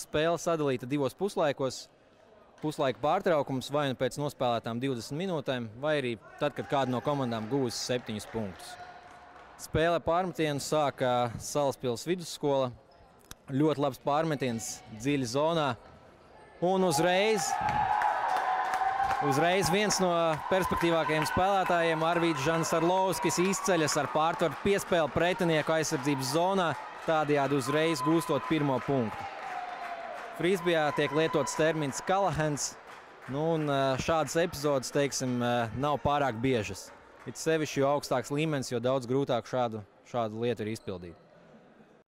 spēle sadalīta 2 puslaikos. Puslaika pārtraukums vai nu pēc nospēlētām 20 minūtēm, vai arī tad, kad kāda no komandām gūs 7 punktus. Spēle pārmetienu sāka Salaspils vidusskola. Ļoti labs pārmetiens dziļi zonā. Un uzreiz viens no perspektīvākajiem spēlētājiem, Arvīds Žans Arlovskis, izceļas ar pārtvaru piespēli pretinieku aizsardzības zonā, tādējādi uzreiz gūstot 1. punktu. Frisbijā tiek lietots termins Kalahens, un šādas epizodes, teiksim, nav pārāk biežas. It sevišķi, jo augstāks līmenis, jo daudz grūtāk šādu lietu ir izpildīt.